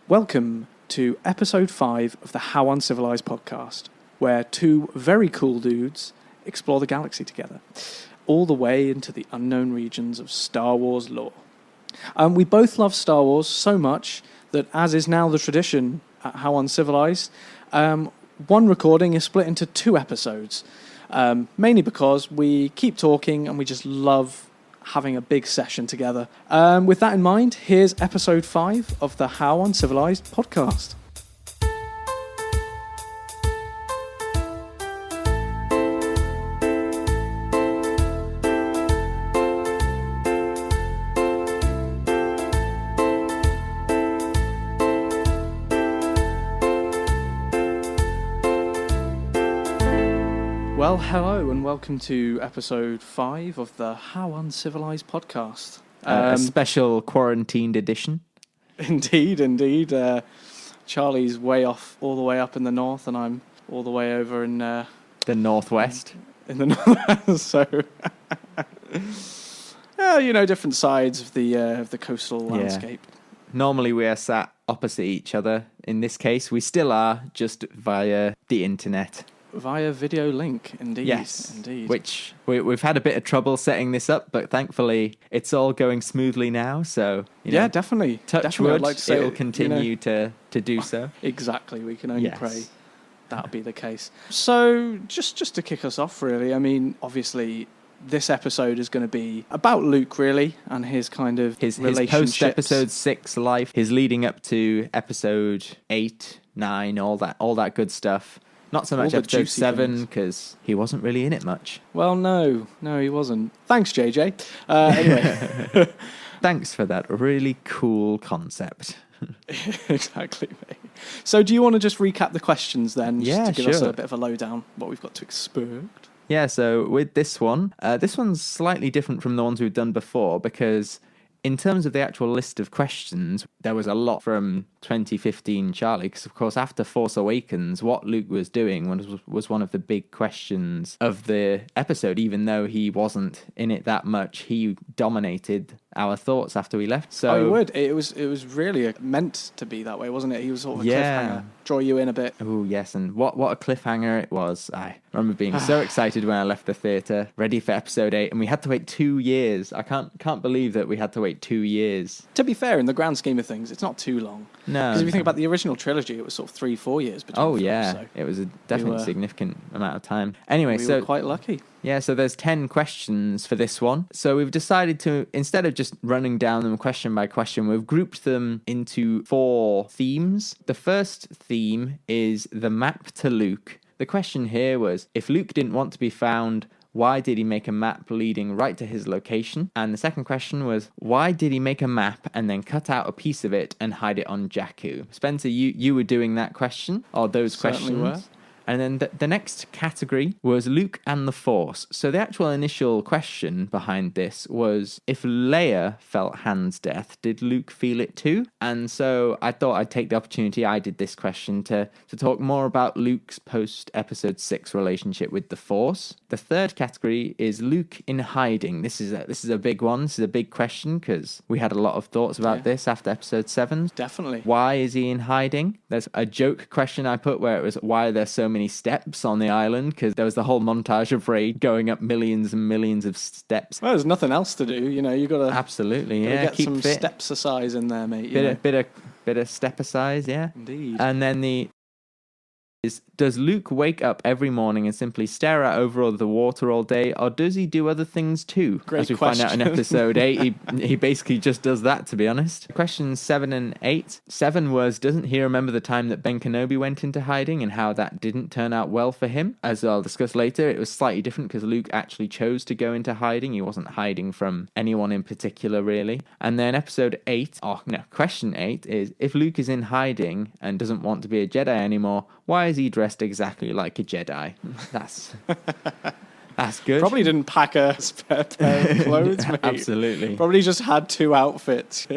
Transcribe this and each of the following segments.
Welcome to episode 5 of the How Uncivilized Podcast, where two very cool dudes explore the galaxy together, all the way into the unknown regions of Star Wars lore. We both love Star Wars so much that, as is now the tradition at How Uncivilized, one recording is split into 2 episodes, mainly because we keep talking and we just love having a big session together. With that in mind, here's episode 5 of the How Uncivilized Podcast. Well, hello and welcome to episode 5 of the How Uncivilized Podcast. A special quarantined edition. Indeed. Charlie's all the way up in the north, and I'm all the way over in... the northwest. In the northwest, so... different sides of the coastal landscape. Normally we are sat opposite each other. In this case, we still are, just via the internet. Via video link, indeed. Yes, indeed. Which we've had a bit of trouble setting this up, but thankfully it's all going smoothly now. So definitely. Touch wood, it will continue to do so. Exactly. We can only pray that'll be the case. So just to kick us off, really. I mean, obviously, this episode is going to be about Luke, really, and his kind of his relationships. Post episode 6 life, his leading up to episode 8, 9, all that good stuff. Not so much episode 7, because he wasn't really in it much. Well, no, he wasn't. Thanks, JJ. Anyway. Thanks for that really cool concept. Exactly, mate. So do you want to just recap the questions then? Yeah, just to give us a bit of a lowdown, what we've got to expect. Yeah, so with this one's slightly different from the ones we've done before, because in terms of the actual list of questions, there was a lot from 2015 Charlie, because of course after Force Awakens, what Luke was doing was one of the big questions of the episode. Even though he wasn't in it that much, he dominated our thoughts after we left. So he would. It was really meant to be that way, wasn't it? He was sort of a cliffhanger, draw you in a bit. Oh yes, and what a cliffhanger it was. I remember being so excited when I left the theatre, ready for episode 8, and we had to wait 2 years. I can't believe that we had to wait 2 years. To be fair, in the grand scheme of things, it's not too long. No. Because if you think about the original trilogy, it was sort of 3-4 years between films, so it was a definitely significant amount of time. Anyway, we were quite lucky. Yeah, so there's 10 questions for this one. So we've decided to, instead of just running down them question by question, we've grouped them into 4 themes. The first theme is the map to Luke. The question here was, if Luke didn't want to be found, why did he make a map leading right to his location? And the second question was, why did he make a map and then cut out a piece of it and hide it on Jakku? Spencer, you were doing that question, or those Certainly questions. Were. And then the next category was Luke and the Force. So the actual initial question behind this was, if Leia felt Han's death, did Luke feel it too? And so I thought I'd take the opportunity, I did this question, to talk more about Luke's post-episode 6 relationship with the Force. The third category is Luke in hiding. This is a big one. This is a big question, because we had a lot of thoughts about this after episode 7. Definitely. Why is he in hiding? There's a joke question I put where it was, why are there so many steps on the island? Because there was the whole montage of Rey going up millions and millions of steps. Well, there's nothing else to do, you got to absolutely get keep some fit. step-exercise in there, mate. Bit of step-exercise, yeah. Indeed. And then does Luke wake up every morning and simply stare out over the water all day, or does he do other things too? Great As we question. find out in episode 8, he basically just does that, to be honest. Questions 7 and 8. 7 was, doesn't he remember the time that Ben Kenobi went into hiding and how that didn't turn out well for him? As I'll discuss later, it was slightly different because Luke actually chose to go into hiding. He wasn't hiding from anyone in particular, really. And then question 8 is, if Luke is in hiding and doesn't want to be a Jedi anymore, why is he dressed exactly like a Jedi? That's good. Probably didn't pack a spare pair of clothes, mate. Absolutely. Probably just had 2 outfits.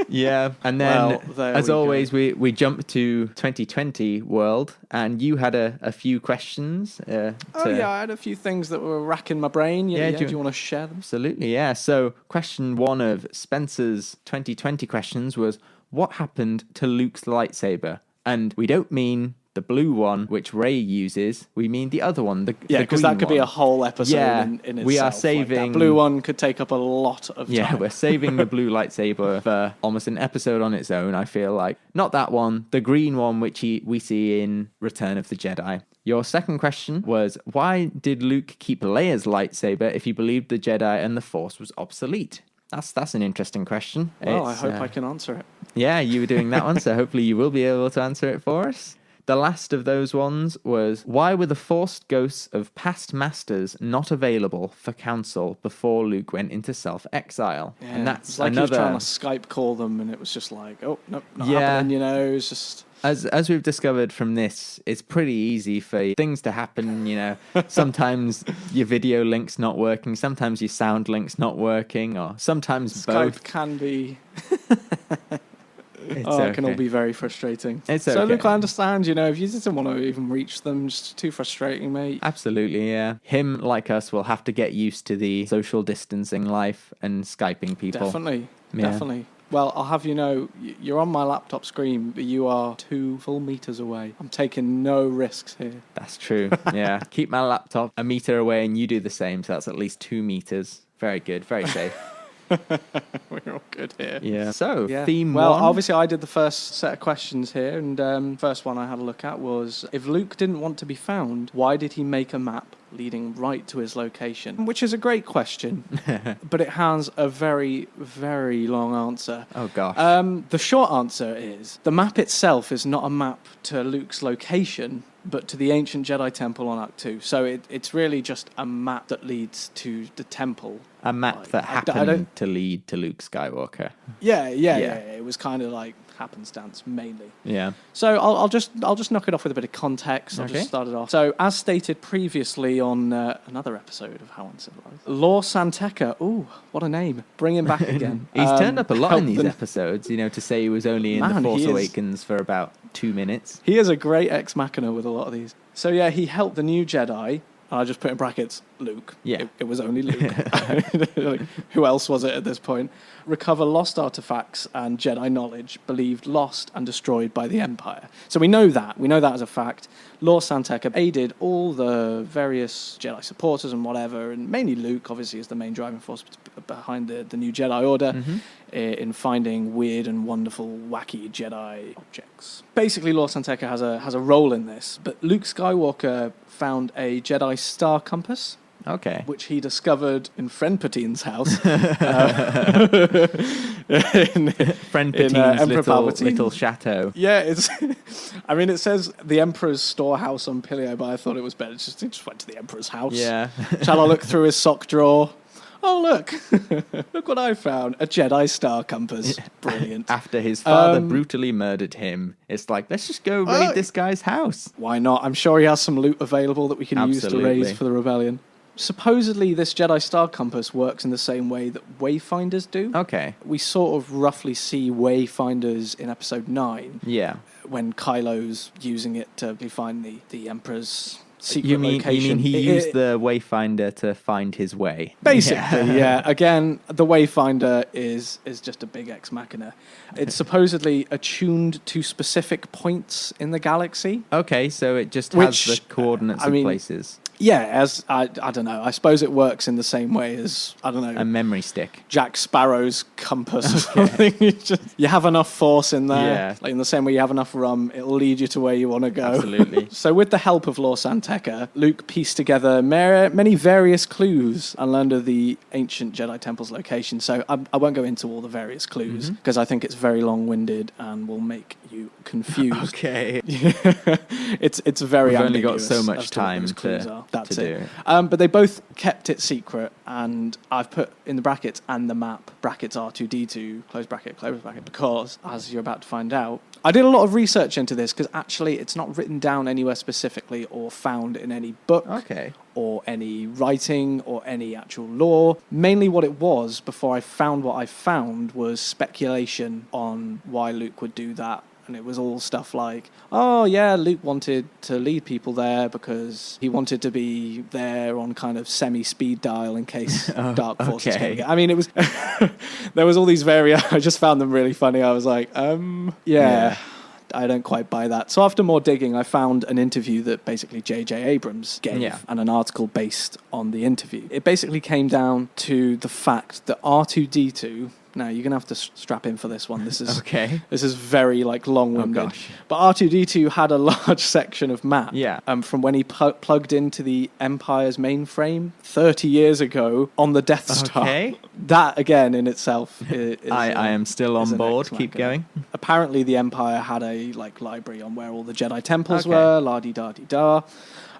Yeah. And then, as always, we jump to 2020 world, and you had a few questions. I had a few things that were racking my brain. Yeah, do you want to share them? Absolutely, yeah. So question 1 of Spencer's 2020 questions was, what happened to Luke's lightsaber? And we don't mean the blue one, which Rey uses. We mean the other one, the because that could be a whole episode in itself. We are Like, saving... that blue one could take up a lot of time. Yeah, we're saving the blue lightsaber for almost an episode on its own, I feel like. Not that one, the green one, which we see in Return of the Jedi. Your second question was, why did Luke keep Leia's lightsaber if he believed the Jedi and the Force was obsolete? That's an interesting question. Well, I hope I can answer it. Yeah, you were doing that one, so hopefully you will be able to answer it for us. The last of those ones was, why were the forced ghosts of past masters not available for council before Luke went into self-exile? Yeah, and that's it's like another... he was trying to Skype call them, and it was just like, oh, nope, not happening, you know, it's just... As we've discovered from this, it's pretty easy for things to happen, you know. Sometimes your video link's not working, sometimes your sound link's not working, or sometimes both. Skype can be... It can all be very frustrating. It's so, okay. Luke, I understand, you know, if you didn't want to even reach them, it's too frustrating, mate. Absolutely, yeah. Him, like us, will have to get used to the social distancing life and Skyping people. Definitely. Well, I'll have you know, you're on my laptop screen, but you are 2 full meters away. I'm taking no risks here. That's true, yeah. Keep my laptop a meter away and you do the same, so that's at least 2 meters. Very good, very safe. We're all good here. Yeah. So, theme well, one. obviously I did the first set of questions here, and first one I had a look at was, if Luke didn't want to be found, why did he make a map leading right to his location? Which is a great question, but it has a very, very long answer. Oh, gosh. The short answer is, the map itself is not a map to Luke's location, but to the ancient Jedi temple on Act 2. So it's really just a map that leads to the temple. A map that happened to lead to Luke Skywalker. Yeah. It was kind of like happenstance mainly. Yeah. So I'll just knock it off with a bit of context. I'll Okay. just start it off. So as stated previously on another episode of How Uncivilized, Lor Santeca. Ooh, what a name! Bring him back again. He's turned up a lot in helped these episodes. You know, to say he was only in The Force Awakens for about 2 minutes. He is a great ex machina with a lot of these. So yeah, he helped the new Jedi. I just put in brackets Luke. Yeah. It was only Luke. Like, who else was it at this point? Recover lost artifacts and Jedi knowledge believed lost and destroyed by the Empire. So we know that. We know that as a fact. Lor Santeca aided all the various Jedi supporters and whatever, and mainly Luke, obviously, is the main driving force behind the new Jedi Order, in finding weird and wonderful, wacky Jedi objects. Basically, Lor Santeca has a role in this, but Luke Skywalker found a Jedi star compass. Okay. Which he discovered in Friend Patine's house. Friend Patine's Palpatine. little chateau. Yeah, it says the Emperor's storehouse on Pilio, but I thought it was better. He just went to the Emperor's house. Yeah. Shall I look through his sock drawer? Oh, look. Look what I found. A Jedi star compass. Brilliant. After his father brutally murdered him, it's like, let's just go raid this guy's house. Why not? I'm sure he has some loot available that we can use to Absolutely. raise for the rebellion. Supposedly, this Jedi Star Compass works in the same way that Wayfinders do. Okay. We sort of roughly see Wayfinders in Episode 9. Yeah. When Kylo's using it to find the Emperor's secret location. You mean he used the Wayfinder to find his way? Basically, yeah. Again, the Wayfinder is just a big ex machina. It's supposedly attuned to specific points in the galaxy. Okay, so it just has the coordinates of places. Yeah, as I don't know. I suppose it works in the same way as, I don't know, a memory stick. Jack Sparrow's compass or something. You have enough force in there. Yeah. Like in the same way you have enough rum, it'll lead you to where you want to go. Absolutely. So with the help of Lor Santeca, Luke pieced together many various clues and learned of the ancient Jedi Temple's location. So I won't go into all the various clues because I think it's very long-winded and will make you confused. Okay. It's very We've only got ambiguous so much as to what time those clues are. That's to it. do it. But they both kept it secret, and I've put in the brackets and the map, brackets R2D2, close bracket, because, as you're about to find out, I did a lot of research into this, because actually it's not written down anywhere specifically or found in any book or any writing or any actual lore. Mainly what it was, before I found what I found, was speculation on why Luke would do that. And it was all stuff like, oh yeah, Luke wanted to lead people there because he wanted to be there on kind of semi-speed dial in case Dark Forces came again. I mean, it was there was all these I just found them really funny. I was like, yeah. I don't quite buy that. So after more digging, I found an interview that basically J.J. Abrams gave and an article based on the interview. It basically came down to the fact that R2-D2... Now, you're going to have to strap in for this one. This is This is very, long-winded. Oh, gosh. But R2-D2 had a large section of map from when he plugged into the Empire's mainframe 30 years ago on the Death Star. Okay. That, again, in itself is... I am still on board. Keep going. Apparently, the Empire had a, library on where all the Jedi temples were, la-di-da-di-da.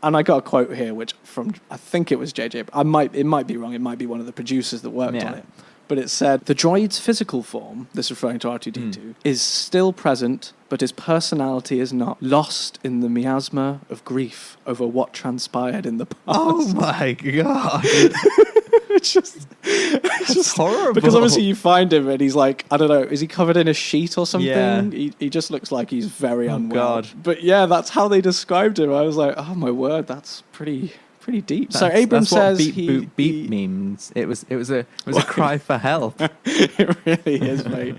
And I got a quote here, which from, I think it was J.J. It might be wrong. It might be one of the producers that worked on it. But it said, the droid's physical form, this referring to R2-D2, is still present, but his personality is not, lost in the miasma of grief over what transpired in the past. Oh my God. It's just horrible. Because obviously you find him and he's like, I don't know, is he covered in a sheet or something? Yeah. He just looks like he's very unwell. God. But yeah, that's how they described him. I was like, oh my word, that's pretty deep. So Abrams says beep means. It was a cry for help. It really is, mate.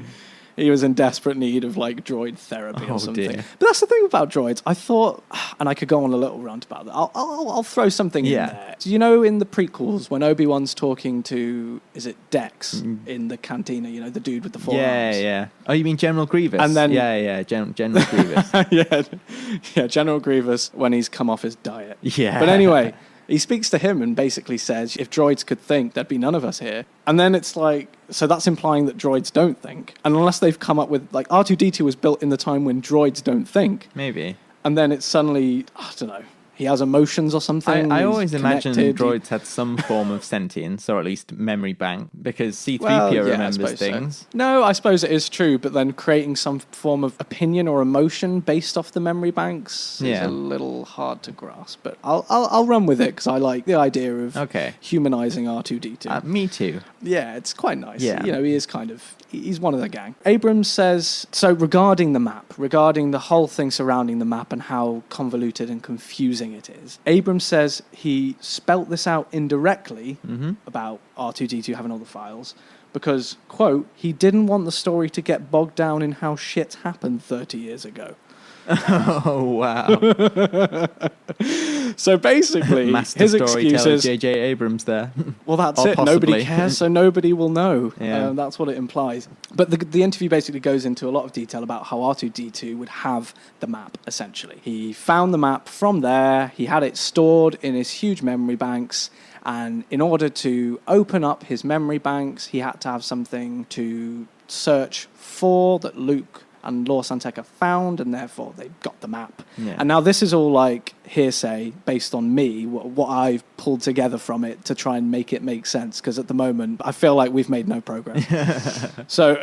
He was in desperate need of droid therapy or something. Dear. But that's the thing about droids. I thought, and I could go on a little rant about that. I'll throw something in there. Do you know in the prequels when Obi-Wan's talking to, is it Dex in the cantina? The dude with the four arms. Yeah. Oh, you mean General Grievous? And then General Grievous. yeah, General Grievous when he's come off his diet. Yeah. But anyway. He speaks to him and basically says, if droids could think, there'd be none of us here. And then it's so that's implying that droids don't think. And unless they've come up with, R2-D2 was built in the time when droids don't think. Maybe. And then it's suddenly, I don't know, he has emotions or something. I always imagined droids had some form of sentience, or at least memory bank, because C-3PO remembers things. So. No, I suppose it is true, but then creating some form of opinion or emotion based off the memory banks is a little hard to grasp. But I'll run with it, because I like the idea of humanizing R2-D2. Me too. Yeah, it's quite nice. Yeah. He is he's one of the gang. Abrams says, so regarding the map, regarding the whole thing surrounding the map and how convoluted and confusing it is, Abrams says he spelt this out indirectly about R2-D2 having all the files because, quote, he didn't want the story to get bogged down in how shit happened 30 years ago. Oh, wow. So basically, Master his excuse is... J.J. Abrams there. Well, that's it. Possibly. Nobody cares, so nobody will know. Yeah. That's what it implies. But the interview basically goes into a lot of detail about how R2-D2 would have the map, essentially. He found the map from there. He had it stored in his huge memory banks. And in order to open up his memory banks, he had to have something to search for that Luke and Lor San Tekka found, and therefore they got the map. Yeah. And now this is all hearsay based on me, what I've pulled together from it to try and make it make sense, because at the moment I feel like we've made no progress. So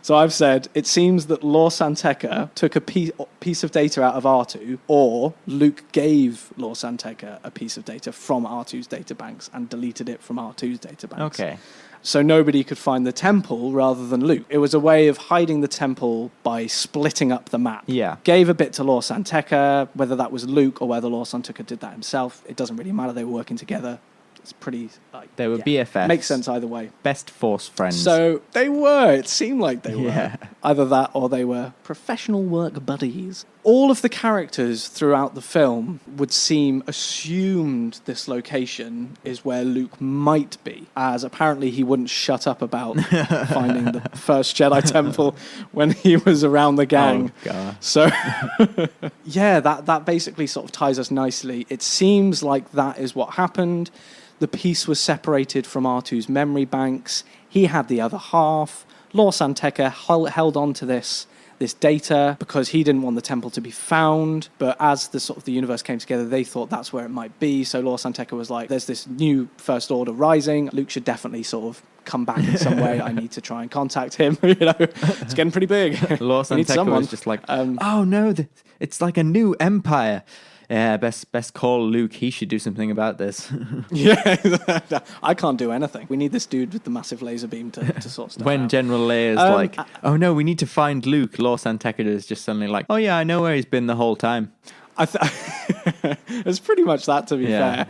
I've said it seems that Lor San Tekka took a piece of data out of R2, or Luke gave Lor San Tekka a piece of data from R2's databanks and deleted it from R2's databanks. Okay. So nobody could find the temple rather than Luke. It was a way of hiding the temple by splitting up the map. Yeah. Gave a bit to Lor San Tekka, whether that was Luke or whether Lor San Tekka did that himself. It doesn't really matter. They were working together. It's pretty... they were BFFs. Makes sense either way. Best Force friends. So they were. It seemed like they were. Yeah. Either that or they were professional work buddies. All of the characters throughout the film would seem assumed this location is where Luke might be, as apparently he wouldn't shut up about finding the first Jedi temple when he was around the gang. Oh, God. So, yeah, that basically sort of ties us nicely. It seems like that is what happened. The piece was separated from R2's memory banks. He had the other half. Lor San Tekka held on to this data because he didn't want the temple to be found. But as the universe came together, they thought that's where it might be. So Lor San Tekka was like, there's this new First Order rising. Luke should definitely sort of come back in some way. I need to try and contact him. It's getting pretty big. Lor San Tekka was just like, oh no, it's like a new empire. best call Luke. He should do something about this. Yeah, I can't do anything. We need this dude with the massive laser beam to sort stuff When out. General Leia's like, oh no, we need to find Luke, Lor San Tekka is just suddenly like, oh yeah, I know where he's been the whole time. It's pretty much that, to be fair.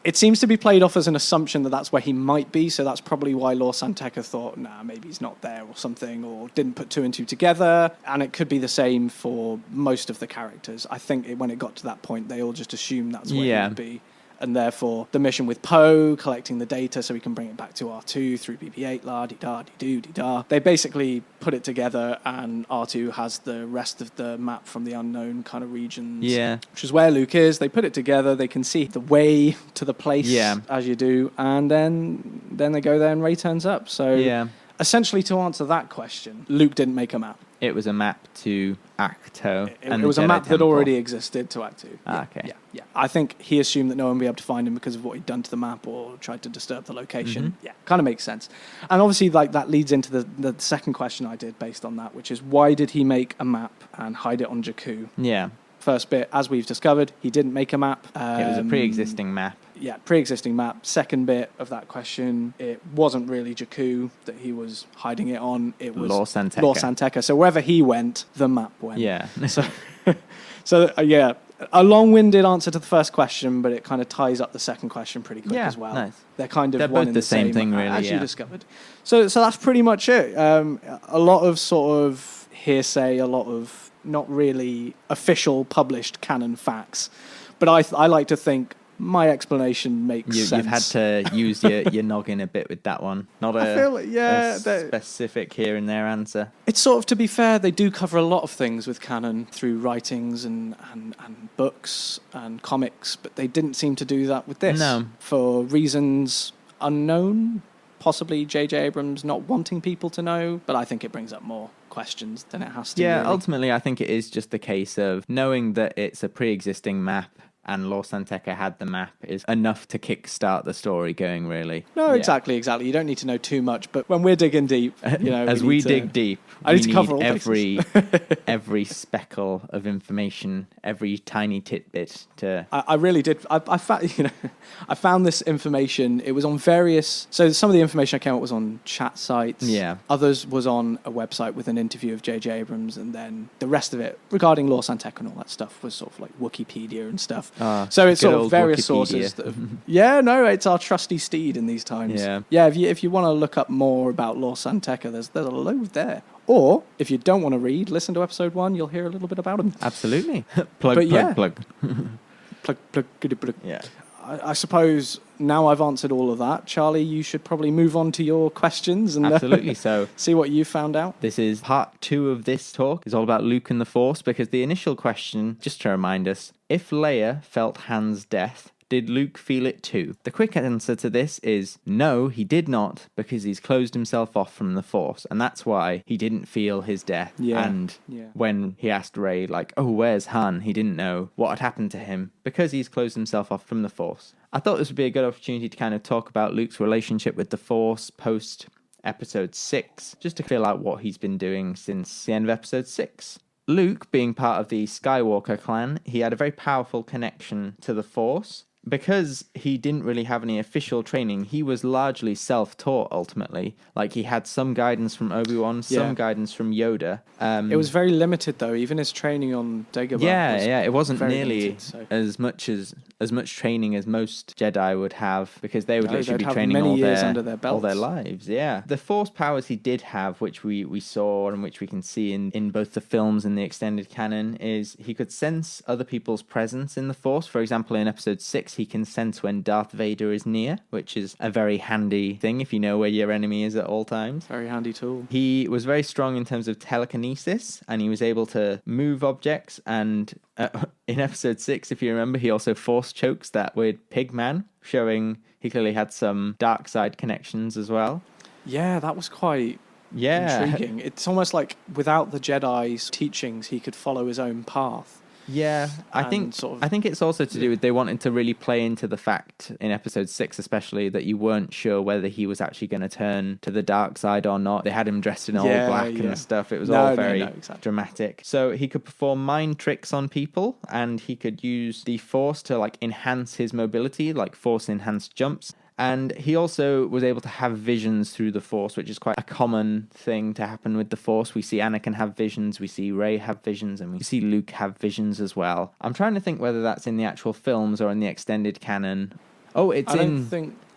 It seems to be played off as an assumption that that's where he might be, so that's probably why Lor San Tekka thought, nah, maybe he's not there or something, or didn't put two and two together. And it could be the same for most of the characters. I think when it got to that point, they all just assumed that's where he would be. And therefore, the mission with Poe, collecting the data so we can bring it back to R2 through BB-8, la-di-da-di-do-di-da. They basically put it together, and R2 has the rest of the map from the unknown kind of regions, which is where Luke is. They put it together. They can see the way to the place, as you do, and then they go there and Rey turns up. So essentially, to answer that question, Luke didn't make a map. It was a map to Acto. It was a map that already existed to Acto. Okay. Yeah. I think he assumed that no one would be able to find him because of what he'd done to the map or tried to disturb the location. Mm-hmm. Yeah, kind of makes sense. And obviously, like, that leads into the second question I did based on that, which is why did he make a map and hide it on Jakku? Yeah. First bit, as we've discovered, he didn't make a map. It was a pre-existing map. Yeah, pre-existing map. Second bit of that question, it wasn't really Jakku that he was hiding it on. It was Lor San Tekka. Lor San Tekka. So wherever he went, the map went. Yeah. So a long-winded answer to the first question, but it kind of ties up the second question pretty quick as well. Nice. They're kind of They're one both in the same thing, really, as you discovered. So that's pretty much it. A lot of sort of hearsay, a lot of not really official published canon facts, but I like to think my explanation makes sense. You've had to use your noggin a bit with that one. Not a specific here and there answer. It's sort of, to be fair, they do cover a lot of things with canon through writings and books and comics, but they didn't seem to do that with this. No. For reasons unknown, possibly J.J. Abrams not wanting people to know, but I think it brings up more questions than it has to. Yeah, really. Ultimately, I think it is just the case of knowing that it's a pre-existing map and Lor San Tekka had the map is enough to kickstart the story going, really. No, exactly. You don't need to know too much, but when we're digging deep, as we dig deep, I need to cover all every speckle of information, every tiny tidbit to... I really did. I found this information. It was on various... So some of the information I came up was on chat sites. Yeah. Others was on a website with an interview of J.J. Abrams, and then the rest of it regarding Lor San Tekka and all that stuff was sort of like Wikipedia and stuff. So it's sort of various Wikipedia. sources that it's our trusty steed in these times. Yeah. If you want to look up more about Lor San Tekka, there's a load there. Or if you don't want to read, listen to episode 1. You'll hear a little bit about him. Absolutely. plug. Plug. Yeah. I suppose now I've answered all of that, Charlie, you should probably move on to your questions and Absolutely. So see what you found out. This is part 2 of this talk. It's all about Luke and the Force, because the initial question, just to remind us, if Leia felt Han's death, did Luke feel it too? The quick answer to this is no, he did not, because he's closed himself off from the Force, and that's why he didn't feel his death. And when he asked Rey, like, oh, where's Han? He didn't know what had happened to him, because he's closed himself off from the Force. I thought this would be a good opportunity to kind of talk about Luke's relationship with the Force post episode 6, just to feel out what he's been doing since the end of episode 6. Luke, being part of the Skywalker clan, he had a very powerful connection to the Force. Because he didn't really have any official training, he was largely self-taught ultimately. Like, he had some guidance from Obi-Wan, some guidance from Yoda. It was very limited, though. Even his training on Dagobah. It wasn't nearly limited, as much training as most Jedi would have, because they would literally be training many all years under their belts. all their lives. Yeah, the Force powers he did have, which we saw and which we can see in both the films and the extended canon, is he could sense other people's presence in the Force. For example, in episode 6, he can sense when Darth Vader is near, which is a very handy thing if you know where your enemy is at all times. Very handy tool. He was very strong in terms of telekinesis, and he was able to move objects, and in episode 6, if you remember, he also force chokes that weird pig man, showing he clearly had some dark side connections as well. Yeah, that was quite intriguing. It's almost like without the Jedi's teachings, he could follow his own path. Yeah, I And think sort of- I think it's also to do with they wanted to really play into the fact in episode 6 especially that you weren't sure whether he was actually going to turn to the dark side or not. They had him dressed in all Yeah, black yeah. and stuff. It was No, all no, very no, exactly. dramatic. So he could perform mind tricks on people, and he could use the Force to like enhance his mobility, like Force enhanced jumps. And he also was able to have visions through the Force, which is quite a common thing to happen with the Force. We see Anakin have visions, we see Rey have visions, and we see Luke have visions as well. I'm trying to think whether that's in the actual films or in the extended canon. Oh,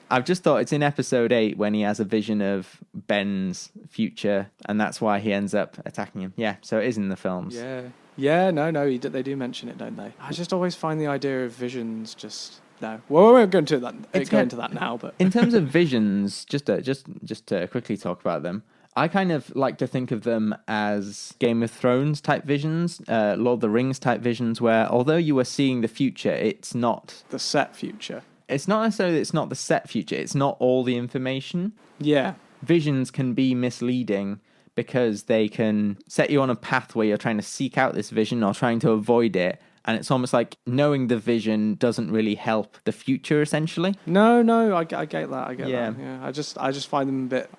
I've just thought it's in episode 8 when he has a vision of Ben's future, and that's why he ends up attacking him. Yeah, so it is in the films. Yeah. Yeah, no, they do mention it, don't they? I just always find the idea of visions just... No. Well, we won't go into that now, but... In terms of visions, just to quickly talk about them, I kind of like to think of them as Game of Thrones type visions, Lord of the Rings type visions, where although you are seeing the future, it's not... The set future. It's not necessarily it's not the set future, it's not all the information. Yeah. Visions can be misleading because they can set you on a path where you're trying to seek out this vision or trying to avoid it. And it's almost like knowing the vision doesn't really help the future, essentially. No, I get that. I get Yeah. that. Yeah, I just find them a bit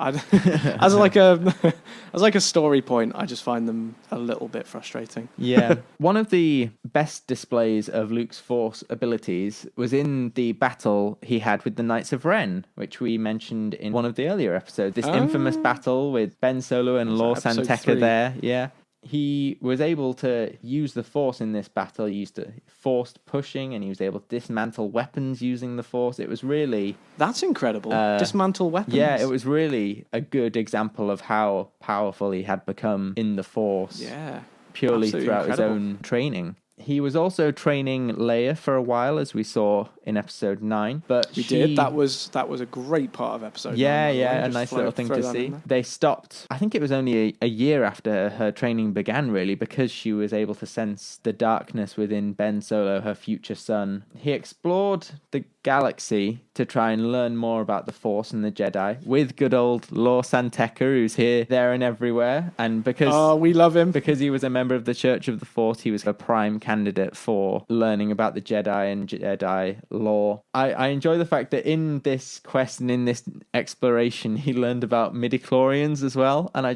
as like a story point. I just find them a little bit frustrating. Yeah. One of the best displays of Luke's Force abilities was in the battle he had with the Knights of Ren, which we mentioned in one of the earlier episodes. This infamous battle with Ben Solo and Lor episode San Tekka 3? there. Yeah. He was able to use the Force in this battle. He used to forced pushing, and he was able to dismantle weapons using the Force. It was really... That's incredible. Dismantle weapons. Yeah, it was really a good example of how powerful he had become in the Force. Yeah. Purely Absolutely throughout incredible. his own training. He was also training Leia for a while, as we saw in episode 9. But We did. That was a great part of episode 9, Yeah, by the way. a Just nice little thing throw to that in see. there. They stopped, I think it was only a year after her training began, really, because she was able to sense the darkness within Ben Solo, her future son. He explored the galaxy to try and learn more about the Force and the Jedi with good old Lor San Tekka, who's here, there, and everywhere. And because we love him. because he was a member of the Church of the Force, he was a prime candidate for learning about the Jedi and Jedi lore. I enjoy the fact that in this quest and in this exploration, he learned about midichlorians as well. And I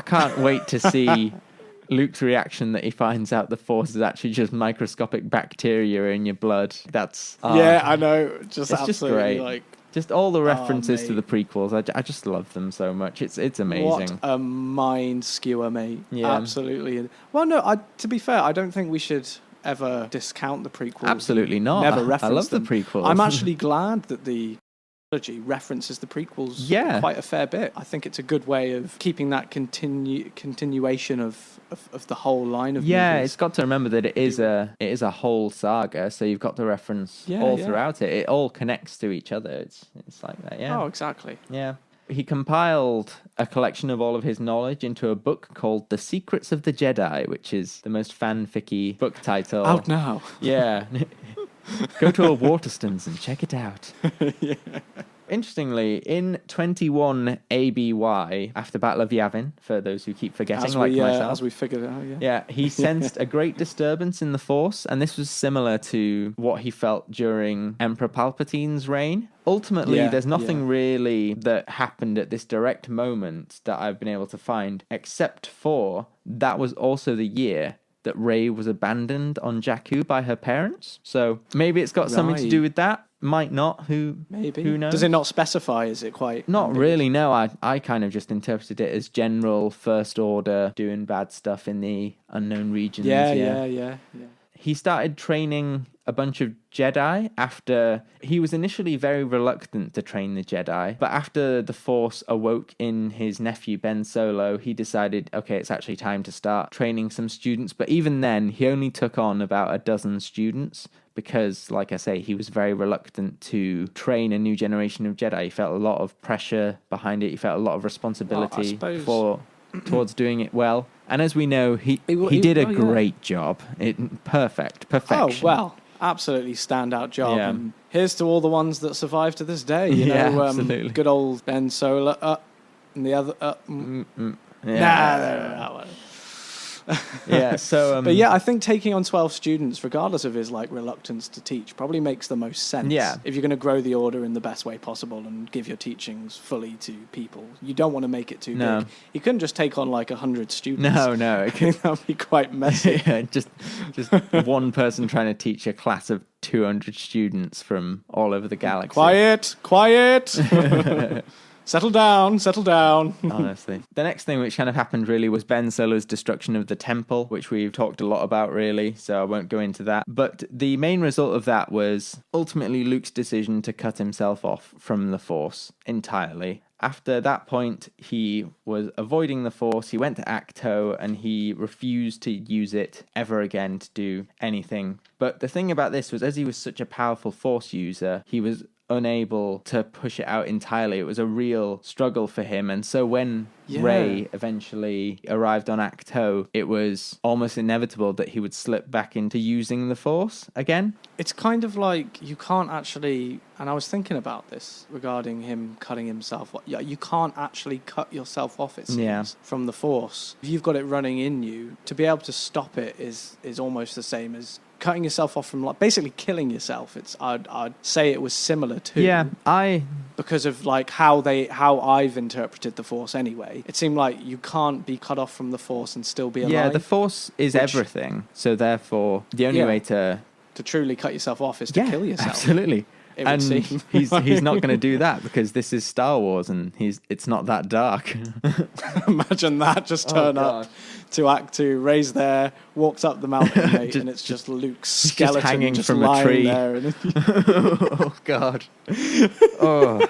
can't wait to see Luke's reaction that he finds out the Force is actually just microscopic bacteria in your blood. That's... Yeah, I know. Just it's absolutely just great. like... Just all the references to mate. the prequels. I just love them so much. It's amazing. What a mind skewer, mate. Yeah. Absolutely. Well, no, to be fair, I don't think we should ever discount the prequels. Absolutely not. Never I reference love them. the prequels. I'm actually glad that the trilogy references the prequels quite a fair bit. I think it's a good way of keeping that continuation of the whole line of movies. It's got to remember that it is a whole saga, so you've got to reference all throughout it. It all connects to each other. It's like that, yeah. Oh, exactly. Yeah. He compiled a collection of all of his knowledge into a book called The Secrets of the Jedi, which is the most fanficky book title. Out now. Yeah. Go to a Waterstones and check it out. Yeah. Interestingly, in 21 ABY, after Battle of Yavin, for those who keep forgetting, myself. As we figured it out, yeah. Yeah, he sensed a great disturbance in the Force, and this was similar to what he felt during Emperor Palpatine's reign. Ultimately, there's nothing really that happened at this direct moment that I've been able to find, except for that was also the year that Rey was abandoned on Jakku by her parents. So maybe it's got something to do with that. Might not. Who knows? Does it not specify? Is it quite... Not really, no. I kind of just interpreted it as general First Order doing bad stuff in the unknown regions. Yeah. He started training a bunch of Jedi after... He was initially very reluctant to train the Jedi, but after the Force awoke in his nephew Ben Solo, he decided, okay, it's actually time to start training some students. But even then, he only took on about a dozen students because, like I say, he was very reluctant to train a new generation of Jedi. He felt a lot of pressure behind it. He felt a lot of responsibility towards doing it well. And as we know, he did a great job. Perfection. Oh, well, absolutely standout job. Yeah. And here's to all the ones that survive to this day. You know, absolutely. Good old Ben Solo, and the other... Yeah. Nah. Yeah, so... But yeah, I think taking on 12 students, regardless of his like reluctance to teach, probably makes the most sense. Yeah. If you're going to grow the order in the best way possible and give your teachings fully to people, you don't want to make it too big. You couldn't just take on like 100 students. No. I think that would be quite messy. Yeah, just one person trying to teach a class of 200 students from all over the galaxy. Quiet. Settle down. Honestly. The next thing which kind of happened really was Ben Solo's destruction of the temple, which we've talked a lot about really, so I won't go into that. But the main result of that was ultimately Luke's decision to cut himself off from the Force entirely. After that point, he was avoiding the Force, he went to Acto, and he refused to use it ever again to do anything. But the thing about this was, as he was such a powerful Force user, he was unable to push it out entirely. It was a real struggle for him. And so when Rey eventually arrived on Acto, it was almost inevitable that he would slip back into using the Force again. It's kind of like you can't actually, and I was thinking about this regarding him cutting himself off. You can't actually cut yourself off, it seems, from the Force. If you've got it running in you, to be able to stop it is almost the same as cutting yourself off from, like, basically killing yourself. I'd say it was similar to because of like how I've interpreted the Force anyway. It seemed like you can't be cut off from the Force and still be alive. Yeah, the Force is everything. So therefore, the only way to truly cut yourself off is to kill yourself. Absolutely. And he's not going to do that because this is Star Wars and it's not that dark. Imagine that, just turn up to Act 2, Rey's there, walks up the mountain, mate, and it's just Luke's skeleton just hanging from lying a tree. There. And Oh, God. Oh.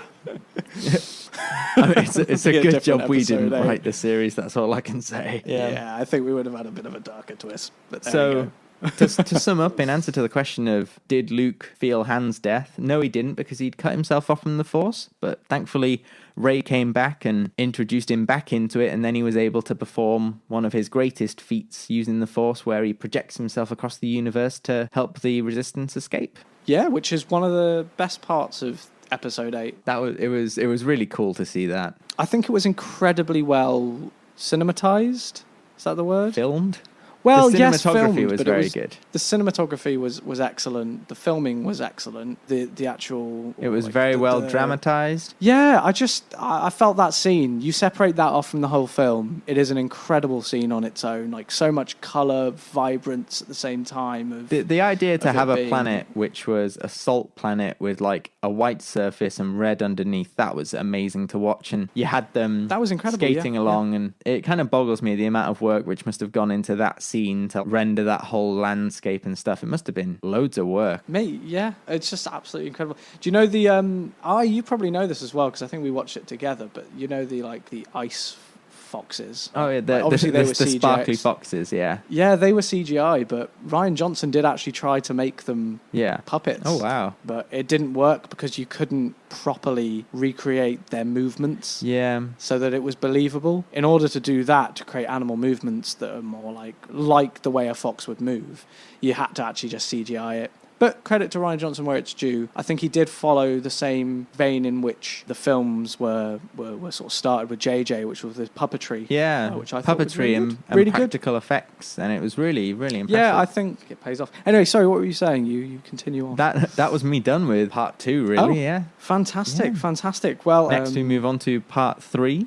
I mean, it's a good job we didn't write the series, that's all I can say. Yeah, I think we would have had a bit of a darker twist. But there you go. to sum up, in answer to the question of did Luke feel Han's death, no, he didn't, because he'd cut himself off from the Force. But thankfully, Rey came back and introduced him back into it, and then he was able to perform one of his greatest feats using the Force, where he projects himself across the universe to help the Resistance escape. Yeah, which is one of the best parts of Episode 8. It was really cool to see that. I think it was incredibly well cinematized. Is that the word? Filmed? Well, the cinematography was very good. The cinematography was excellent. The filming was excellent. The actual... It was very well dramatized. Yeah, I felt that scene. You separate that off from the whole film, it is an incredible scene on its own. Like, so much colour, vibrance at the same time. The idea to have a planet which was a salt planet with, like, a white surface and red underneath, that was amazing to watch. And you had them that was incredible, skating along, and it kind of boggles me the amount of work which must have gone into that scene to render that whole landscape and stuff. It must have been loads of work. Mate, yeah, it's just absolutely incredible. Do you know the you probably know this as well because I think we watched it together, but you know the ice foxes. Oh yeah, obviously they were the sparkly foxes, yeah. Yeah, they were CGI, but Rian Johnson did actually try to make them puppets. Oh wow. But it didn't work because you couldn't properly recreate their movements. Yeah. So that it was believable. In order to do that, to create animal movements that are more like the way a fox would move, you had to actually just CGI it. But credit to Rian Johnson where it's due. I think he did follow the same vein in which the films were sort of started with JJ, which was the puppetry. Yeah, which I thought was puppetry and really practical effects, and it was really, really impressive. Yeah, I think it pays off. Anyway, sorry, what were you saying? You continue on. That was me done with part 2, really, yeah. Fantastic. Well, next we move on to part 3,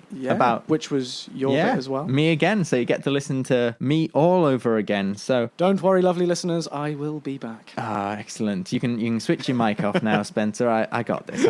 which was your bit as well. Me again, so you get to listen to me all over again. So don't worry, lovely listeners, I will be back. Excellent. You can switch your mic off now, Spencer. I got this.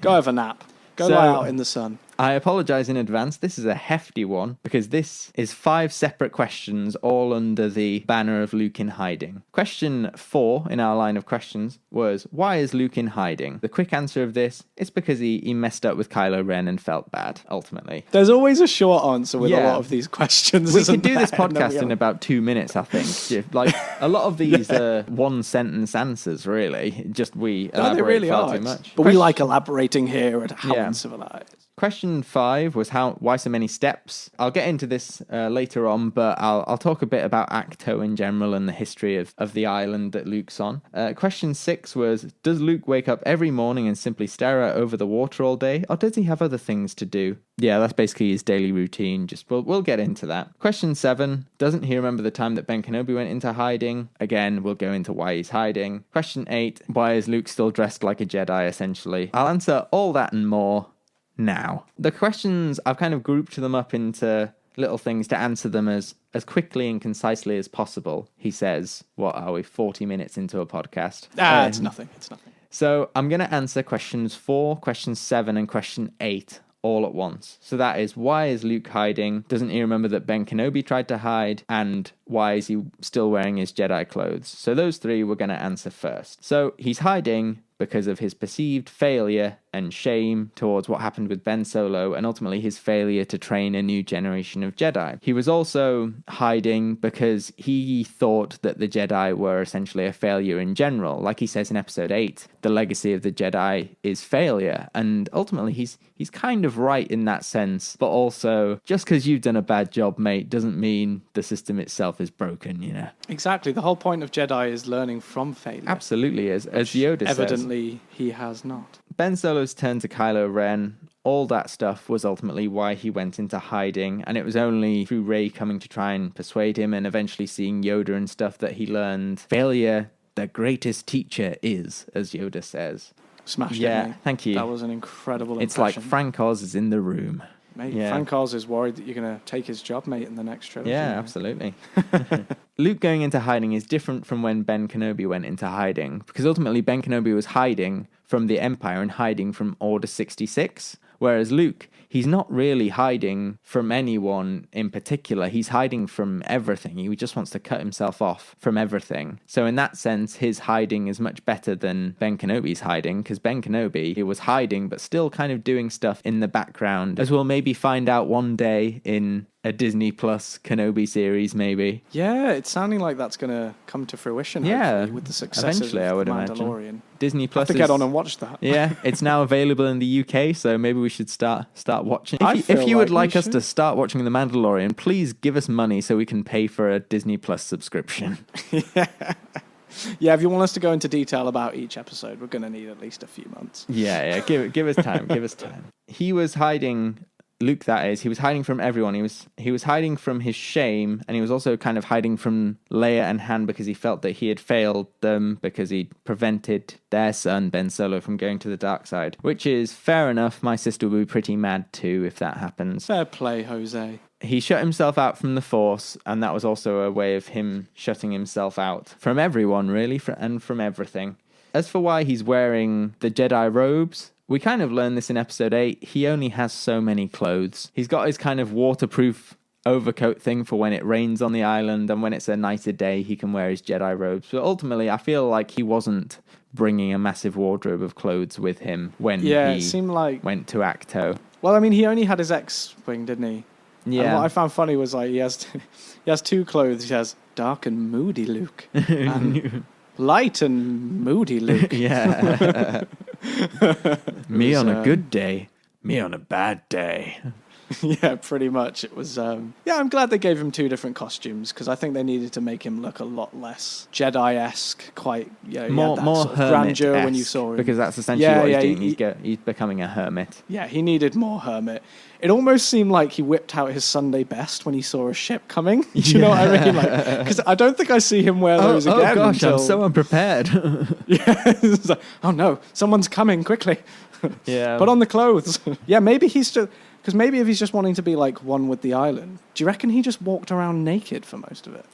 Go have a nap. Go lie out in the sun. I apologise in advance. This is a hefty one because this is 5 separate questions all under the banner of Luke in hiding. Question 4 in our line of questions was, why is Luke in hiding? The quick answer of this is because he messed up with Kylo Ren and felt bad, ultimately. There's always a short answer with a lot of these questions. We could do this podcast in about 2 minutes, I think. Like, a lot of these are one-sentence answers, really. Just we elaborate far too much. But we like elaborating here at How Uncivilized. Question 5 was why so many steps? I'll get into this later on, but I'll talk a bit about Acto in general and the history of the island that Luke's on. Question 6 was, does Luke wake up every morning and simply stare out over the water all day, or does he have other things to do? Yeah, that's basically his daily routine. We'll get into that. Question 7, doesn't he remember the time that Ben Kenobi went into hiding? Again, we'll go into why he's hiding. Question 8, why is Luke still dressed like a Jedi, essentially? I'll answer all that and more now. The questions, I've kind of grouped them up into little things to answer them as quickly and concisely as possible. He says, what are we, 40 minutes into a podcast? It's nothing. So I'm going to answer questions 4, question 7, and question 8 all at once. So that is, why is Luke hiding? Doesn't he remember that Ben Kenobi tried to hide? And why is he still wearing his Jedi clothes? So those 3 we're going to answer first. So he's hiding because of his perceived failure and shame towards what happened with Ben Solo, and ultimately his failure to train a new generation of Jedi. He was also hiding because he thought that the Jedi were essentially a failure in general. Like he says in episode 8, the legacy of the Jedi is failure, and ultimately he's kind of right in that sense, but also, just because you've done a bad job, mate, doesn't mean the system itself is broken, you know? Exactly. The whole point of Jedi is learning from failure. Absolutely, as Yoda says. Evidently, he has not. Ben Solo's turn to Kylo Ren, all that stuff was ultimately why he went into hiding, and it was only through Rey coming to try and persuade him and eventually seeing Yoda and stuff that he learned failure, the greatest teacher is, as Yoda says. Smashed it, Yeah, mate. thank you. That was an incredible It's impression. like Frank Oz is in the room. Mate, Yeah. Frank Oz is worried that you're going to take his job, mate, in the next trilogy. Yeah, mate. absolutely. Luke going into hiding is different from when Ben Kenobi went into hiding, because ultimately Ben Kenobi was hiding from the Empire and hiding from Order 66, whereas Luke, he's not really hiding from anyone in particular. He's hiding from everything. He just wants to cut himself off from everything. So in that sense, his hiding is much better than Ben Kenobi's hiding, because Ben Kenobi, he was hiding, but still kind of doing stuff in the background, as we'll maybe find out one day in a Disney Plus Kenobi series, maybe. Yeah, it's sounding like that's going to come to fruition, Yeah, hopefully, with the success eventually, I of would The imagine. Mandalorian. Disney Plus Have to get on and watch that. Yeah, it's now available in the UK, so maybe we should start watching. I If feel you would like like we us to should. start watching The Mandalorian, please give us money so we can pay for a Disney Plus subscription. Yeah, if you want us to go into detail about each episode, we're going to need at least a few months. Yeah, give us time, give us time. He was hiding, Luke that is, he was hiding from everyone. He was hiding from his shame, and he was also kind of hiding from Leia and Han because he felt that he had failed them because he prevented their son, Ben Solo, from going to the dark side, which is fair enough. My sister would be pretty mad too if that happens. Fair play, Jose. He shut himself out from the Force, and that was also a way of him shutting himself out from everyone, really, and from everything. As for why he's wearing the Jedi robes, we kind of learned this in episode 8. He only has so many clothes. He's got his kind of waterproof overcoat thing for when it rains on the island, and when it's a nicer day, he can wear his Jedi robes. But ultimately, I feel like he wasn't bringing a massive wardrobe of clothes with him when it seemed like... went to Acto. Well, I mean, he only had his X-Wing, didn't he? Yeah. And what I found funny was like he has two clothes. He has dark and moody Luke, and light and moody Luke. Yeah. Me on a good day, me on a bad day. Yeah, pretty much. It was, I'm glad they gave him two different costumes, because I think they needed to make him look a lot less Jedi-esque, quite, more sort of grandeur when you saw him. Because that's essentially what he's doing. He's becoming a hermit. Yeah, he needed more hermit. It almost seemed like he whipped out his Sunday best when he saw a ship coming. Do you know what I mean? Because I don't think I see him wear those again. Oh gosh, I'm so unprepared. Yeah, it's like, oh no, someone's coming quickly. Yeah. Put on the clothes. Yeah, maybe he's just... Because maybe if he's just wanting to be like one with the island, do you reckon he just walked around naked for most of it?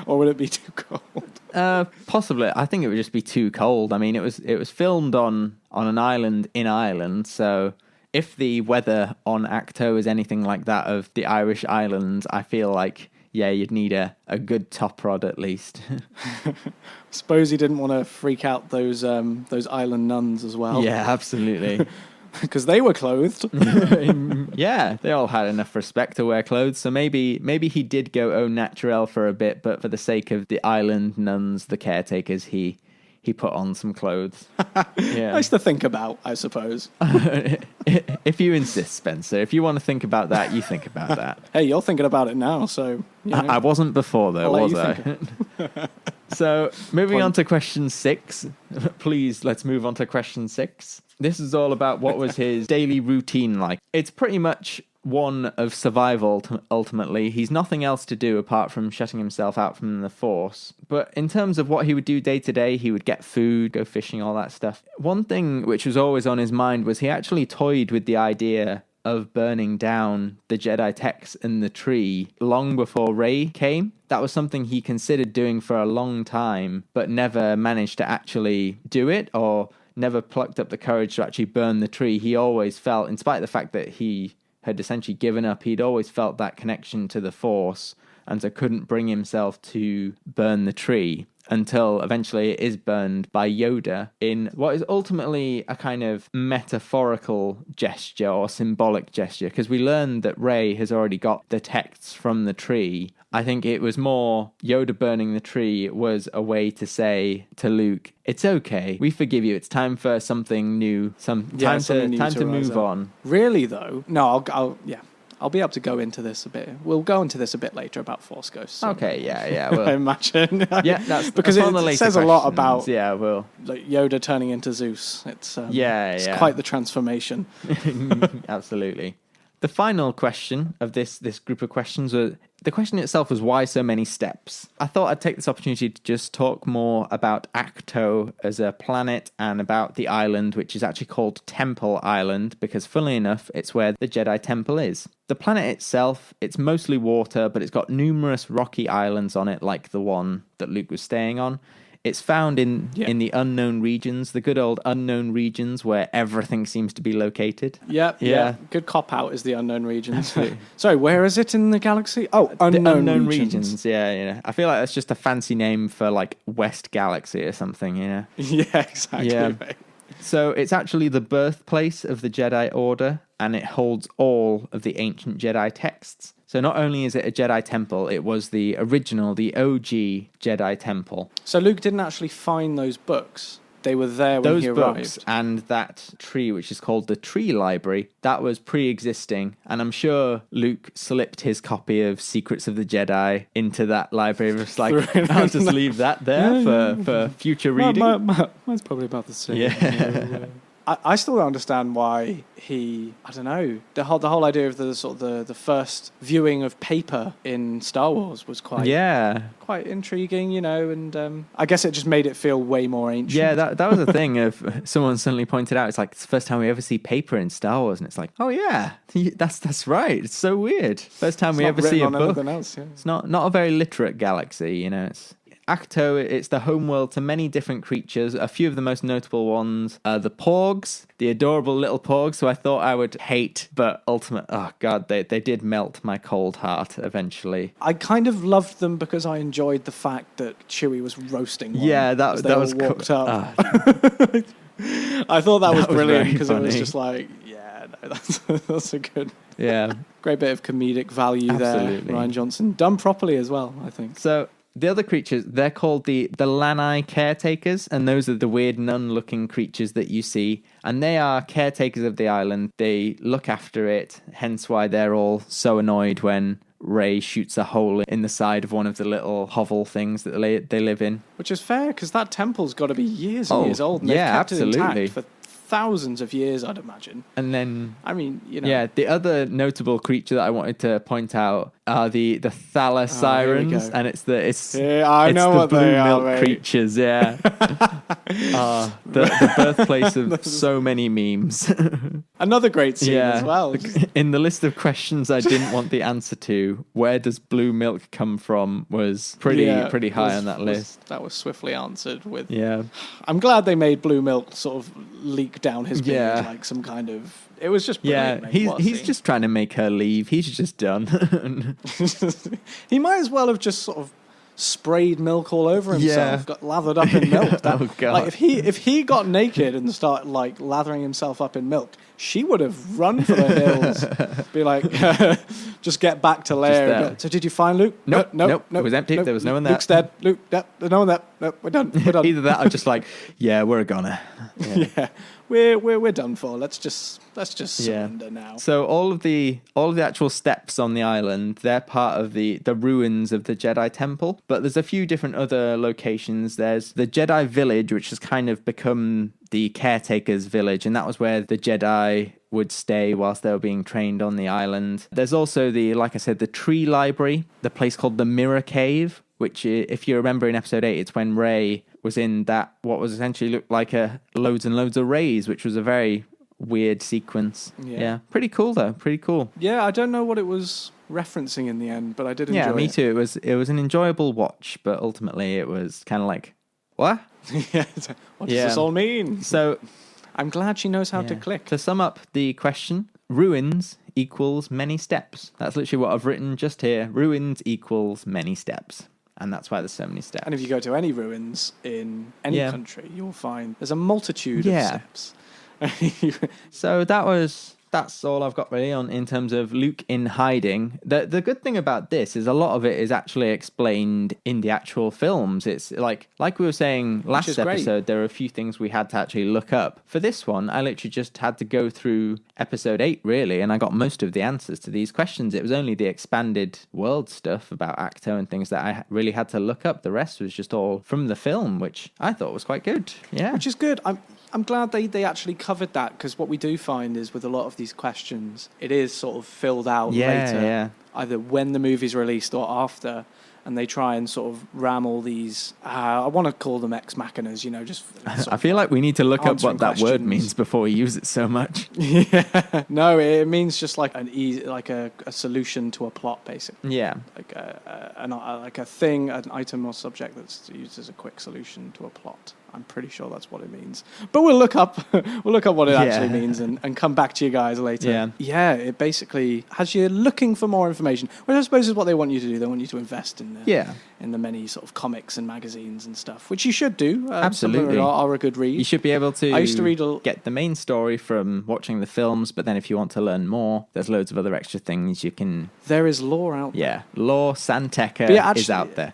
Or would it be too cold? Possibly. I think it would just be too cold. I mean, it was filmed on an island in Ireland, so if the weather on Acto is anything like that of the Irish islands, I feel like, yeah, you'd need a good top rod at least. Suppose he didn't want to freak out those island nuns as well. Yeah, absolutely. Because they were clothed. Yeah, they all had enough respect to wear clothes, so maybe he did go au naturel for a bit, but for the sake of the island nuns, the caretakers, he he put on some clothes. Yeah. Nice to think about, I suppose. If you insist, Spencer. If you want to think about that, you think about that. Hey, you're thinking about it now, so... You know, I wasn't before, though, I'll was let you I? So, moving on to question 6. Please, let's move on to question 6. This is all about what was his daily routine like. It's pretty much one of survival, ultimately. He's nothing else to do apart from shutting himself out from the Force. But in terms of what he would do day to day, he would get food, go fishing, all that stuff. One thing which was always on his mind was he actually toyed with the idea of burning down the Jedi texts in the tree long before Rey came. That was something he considered doing for a long time, but never managed to actually do it, or never plucked up the courage to actually burn the tree. He always felt, in spite of the fact that he had essentially given up, he'd always felt that connection to the Force, and so couldn't bring himself to burn the tree until eventually it is burned by Yoda in what is ultimately a kind of metaphorical gesture or symbolic gesture, because we learned that Rey has already got the texts from the tree. I think it was more Yoda burning the tree was a way to say to Luke, it's okay, we forgive you, it's time for something new, time to move on. Really, though? No, I'll be able to go into this a bit. We'll go into this a bit later about Force Ghosts. Okay, yeah. Well, I imagine. Yeah, that's because it says a lot about like Yoda turning into Zeus. It's quite the transformation. Absolutely. The final question of this group of questions was, the question itself was, why so many steps? I thought I'd take this opportunity to just talk more about Acto as a planet and about the island, which is actually called Temple Island, because funnily enough, it's where the Jedi Temple is. The planet itself, it's mostly water, but it's got numerous rocky islands on it, like the one that Luke was staying on. It's found in the unknown regions, the good old unknown regions where everything seems to be located. Yeah. Good cop-out is the unknown regions. Sorry, where is it in the galaxy? Oh, unknown regions. Yeah. I feel like that's just a fancy name for, like, West Galaxy or something, Yeah, exactly. Yeah. Right. So it's actually the birthplace of the Jedi Order, and it holds all of the ancient Jedi texts. So not only is it a Jedi temple, it was the original, the OG Jedi temple. So Luke didn't actually find those books. They were there when he arrived. Those books and that tree, which is called the Tree Library, that was pre-existing. And I'm sure Luke slipped his copy of Secrets of the Jedi into that library. Just like, I'll just leave that there for future reading. Mine's probably about the same. Yeah. I still don't understand why I don't know, the whole idea of the first viewing of paper in Star Wars was quite intriguing, and I guess it just made it feel way more ancient. Yeah, that was a thing of someone suddenly pointed out, it's like, it's the first time we ever see paper in Star Wars, and it's like, oh yeah, that's right, it's so weird. First time we ever see a book. Else, yeah. It's not a very literate galaxy, it's Acto, it's the homeworld to many different creatures. A few of the most notable ones are the Porgs, the adorable little Porgs, who I thought I would hate, but they did melt my cold heart eventually. I kind of loved them because I enjoyed the fact that Chewie was roasting one. Yeah, that was walked up. I thought that was brilliant because it was just like, that's a good, great bit of comedic value. Absolutely. There. Rian Johnson done properly as well, I think. So the other creatures, they're called the Lanai caretakers, and those are the weird nun-looking creatures that you see, and they are caretakers of the island. They look after it, hence why they're all so annoyed when Rey shoots a hole in the side of one of the little hovel things that they live in. Which is fair, because that temple's got to be years and years old, and they've kept it intact for thousands of years, I'd imagine. And then, I mean, yeah, the other notable creature that I wanted to point out are the Thala Sirens, and it's the blue milk creatures. Yeah, the birthplace of so many memes. Another great scene as well. In the list of questions I didn't want the answer to, where does blue milk come from, was pretty high on that list. That was swiftly answered with. Yeah, I'm glad they made blue milk sort of leak down his beard like some kind of. It was just brilliant. He's just trying to make her leave. He's just done. He might as well have just sort of sprayed milk all over himself, Yeah. got lathered up in milk. Oh, God. Like if he got naked and started like lathering himself up in milk, she would have run for the hills. Be like, just get back to Leia. So did you find Luke? Nope. Nope. It was empty. There was no one there. Luke's dead. Luke, there's no one there. Nope, we're done. Either that or just like, yeah, we're a goner. Yeah, we're done for. Let's just surrender now. So all of the actual steps on the island, they're part of the ruins of the Jedi Temple. But there's a few different other locations. There's the Jedi Village, which has kind of become the caretaker's village, and that was where the Jedi would stay whilst they were being trained on the island. There's also like I said, the Tree Library, the place called the Mirror Cave, which, if you remember in episode 8, it's when Rey was in that, what was essentially looked like loads and loads of rays, which was a very weird sequence. Yeah. Pretty cool though. Pretty cool. Yeah, I don't know what it was referencing in the end, but I did enjoy it. Yeah, me too. It was an enjoyable watch, but ultimately it was kind of like, what? What does this all mean? So I'm glad she knows how to click. To sum up the question, ruins equals many steps. That's literally what I've written just here. Ruins equals many steps. And that's why there's so many steps. And if you go to any ruins in any country, you'll find there's a multitude of steps. So that's all I've got really on in terms of Luke in hiding. The good thing about this is a lot of it is actually explained in the actual films. It's like we were saying last episode, there are a few things we had to actually look up. For this one, I literally just had to go through episode 8 really, and I got most of the answers to these questions. It was only the expanded world stuff about Acto and things that I really had to look up. The rest was just all from the film, which I thought was quite good. Yeah. Which is good. I'm glad they actually covered that, because what we do find is with a lot of these questions, it is sort of filled out later, either when the movie's released or after, and they try and sort of ram all these, I want to call them ex machinas, just... I feel like we need to look up what that word means before we use it so much. Yeah. No, it means just like a solution to a plot, basically. Yeah. Like a thing, an item or subject that's used as a quick solution to a plot. I'm pretty sure that's what it means. But we'll look up what it actually means and come back to you guys later. Yeah, it basically has you looking for more information, which I suppose is what they want you to do. They want you to invest in the many sort of comics and magazines and stuff, which you should do. Absolutely. Some are a good read. You should be able to I used to read get the main story from watching the films, but then if you want to learn more, there's loads of other extra things you can... There is lore out there. Yeah, lore Santeca is out there.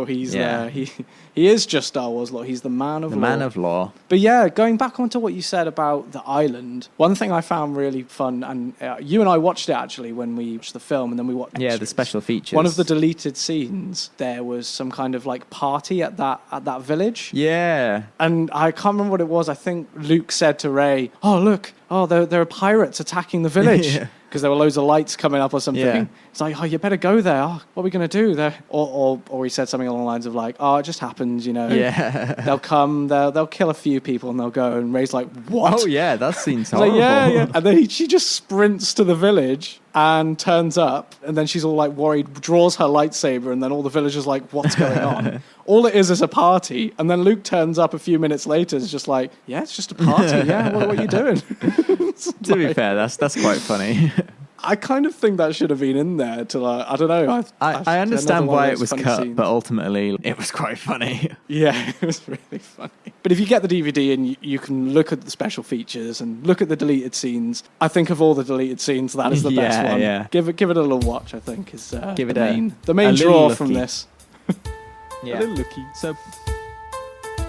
He's there. He is just Star Wars lore. He's the man of lore. The man of lore. But yeah, going back onto what you said about the island, one thing I found really fun, and you and I watched it actually when we watched the film, and then we watched extras. Yeah, the special features. One of the deleted scenes, there was some kind of like party at that village. Yeah. And I can't remember what it was. I think Luke said to Rey, "Oh look, there are pirates attacking the village." Because there were loads of lights coming up or something. Yeah. It's like, you better go there. Oh, what are we going to do there? Or he said something along the lines of like, it just happens, Yeah. They'll come, they'll kill a few people and they'll go. And Rey's like, what? Oh, yeah, that seems horrible. Like, yeah. And then she just sprints to the village and turns up. And then she's all like worried, draws her lightsaber. And then all the villagers like, what's going on? All it is a party. And then Luke turns up a few minutes later. It's just like, yeah, it's just a party. Yeah, what are you doing? To be fair, that's quite funny. I kind of think that should have been in there to I don't know. I understand why it was cut, scenes. But ultimately it was quite funny. Yeah, it was really funny. But if you get the DVD and you can look at the special features and look at the deleted scenes, I think of all the deleted scenes, that is the best one. Yeah. Give it a little watch, I think, is the main draw from this. A little looky. So,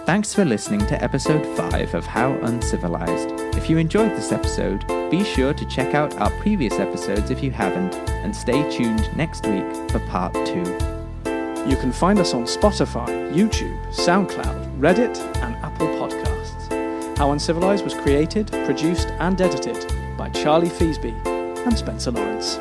thanks for listening to episode 5 of How Uncivilized. If you enjoyed this episode, be sure to check out our previous episodes if you haven't, and stay tuned next week for part 2. You can find us on Spotify, YouTube, SoundCloud, Reddit, and Apple Podcasts. How Uncivilized was created, produced, and edited by Charlie Feasby and Spencer Lawrence.